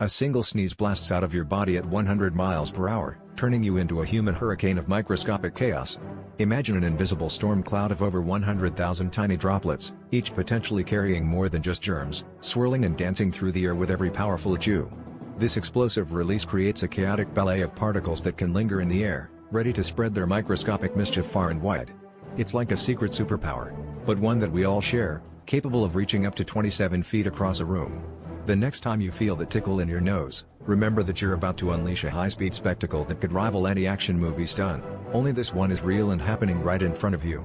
A single sneeze blasts out of your body at 100 miles per hour, turning you into a human hurricane of microscopic chaos. Imagine an invisible storm cloud of over 100,000 tiny droplets, each potentially carrying more than just germs, swirling and dancing through the air with every powerful chew. This explosive release creates a chaotic ballet of particles that can linger in the air, ready to spread their microscopic mischief far and wide. It's like a secret superpower, but one that we all share, capable of reaching up to 27 feet across a room. The next time you feel the tickle in your nose, remember that you're about to unleash a high-speed spectacle that could rival any action movie stunt. Only this one is real and happening right in front of you.